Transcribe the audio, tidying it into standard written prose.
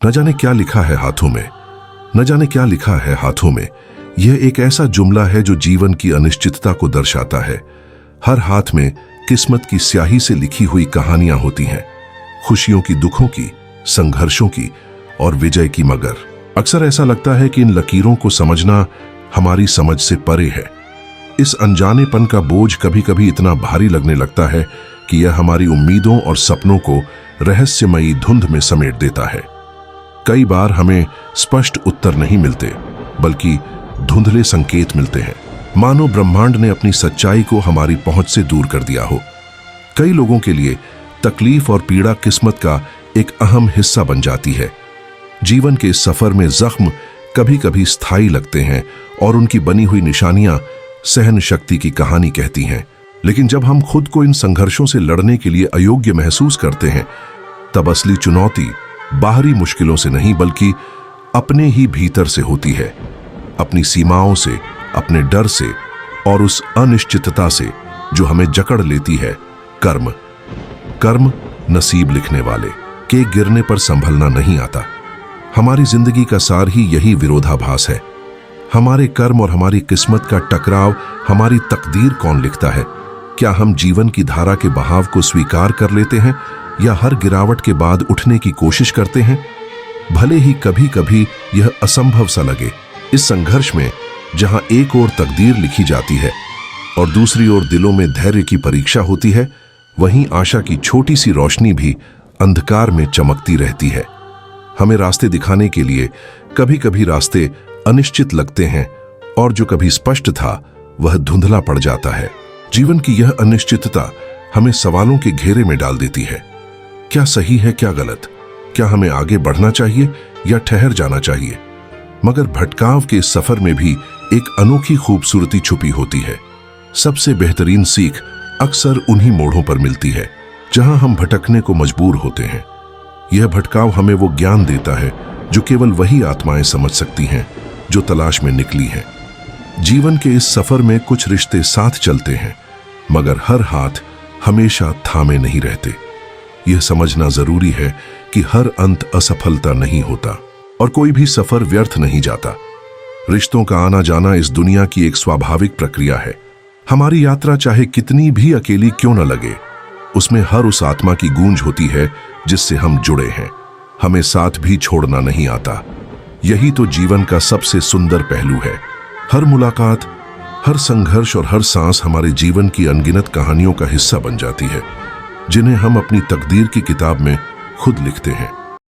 न जाने क्या लिखा है हाथों में, न जाने क्या लिखा है हाथों में। यह एक ऐसा जुमला है जो जीवन की अनिश्चितता को दर्शाता है। हर हाथ में किस्मत की स्याही से लिखी हुई कहानियां होती हैं, खुशियों की, दुखों की, संघर्षों की और विजय की, मगर अक्सर ऐसा लगता है कि इन लकीरों को समझना हमारी समझ से परे है। इस अनजानेपन का बोझ कभी कभी इतना भारी लगने लगता है कि यह हमारी उम्मीदों और सपनों को रहस्यमयी धुंध में समेट देता है। कई बार हमें स्पष्ट उत्तर नहीं मिलते, बल्कि धुंधले संकेत मिलते हैं, मानो ब्रह्मांड ने अपनी सच्चाई को हमारी पहुंच से दूर कर दिया हो। कई लोगों के लिए तकलीफ और पीड़ा किस्मत का एक अहम हिस्सा बन जाती है। जीवन के इस सफर में जख्म कभी कभी स्थायी लगते हैं और उनकी बनी हुई निशानियां सहन शक्ति की कहानी कहती हैं। लेकिन जब हम खुद को इन संघर्षों से लड़ने के लिए अयोग्य महसूस करते हैं, तब असली चुनौती बाहरी मुश्किलों से नहीं, बल्कि अपने ही भीतर से होती है। अपनी सीमाओं से, अपने डर से और उस अनिश्चितता से जो हमें जकड़ लेती है। कर्म नसीब लिखने वाले के गिरने पर संभलना नहीं आता। हमारी जिंदगी का सार ही यही विरोधाभास है। हमारे कर्म और हमारी किस्मत का टकराव हमारी तकदीर कौन लिखता है? क्या हम जीवन की धारा के बहाव को स्वीकार कर लेते हैं या हर गिरावट के बाद उठने की कोशिश करते हैं, भले ही कभी कभी यह असंभव सा लगे। इस संघर्ष में जहां एक ओर तकदीर लिखी जाती है और दूसरी ओर दिलों में धैर्य की परीक्षा होती है, वहीं आशा की छोटी सी रोशनी भी अंधकार में चमकती रहती है। हमें रास्ते दिखाने के लिए कभी कभी रास्ते अनिश्चित लगते हैं और जो कभी स्पष्ट था वह धुंधला पड़ जाता है। जीवन की यह अनिश्चितता हमें सवालों के घेरे में डाल देती है। क्या सही है, क्या गलत? क्या हमें आगे बढ़ना चाहिए या ठहर जाना चाहिए? मगर भटकाव के इस सफर में भी एक अनोखी खूबसूरती छुपी होती है। सबसे बेहतरीन सीख अक्सर उन्हीं मोड़ों पर मिलती है जहां हम भटकने को मजबूर होते हैं। यह भटकाव हमें वो ज्ञान देता है जो केवल वही आत्माएं समझ सकती हैं जो तलाश में निकली हैं। जीवन के इस सफर में कुछ रिश्ते साथ चलते हैं, मगर हर हाथ हमेशा थामे नहीं रहते। यह समझना जरूरी है कि हर अंत असफलता नहीं होता और कोई भी सफर व्यर्थ नहीं जाता। रिश्तों का आना जाना इस दुनिया की एक स्वाभाविक प्रक्रिया है। हमारी यात्रा चाहे कितनी भी अकेली क्यों न लगे, उसमें हर उस आत्मा की गूंज होती है जिससे हम जुड़े हैं। हमें साथ भी छोड़ना नहीं आता। यही तो जीवन का सबसे सुंदर पहलू है। हर मुलाकात, हर संघर्ष और हर सांस हमारे जीवन की अनगिनत कहानियों का हिस्सा बन जाती है, जिन्हें हम अपनी तकदीर की किताब में खुद लिखते हैं।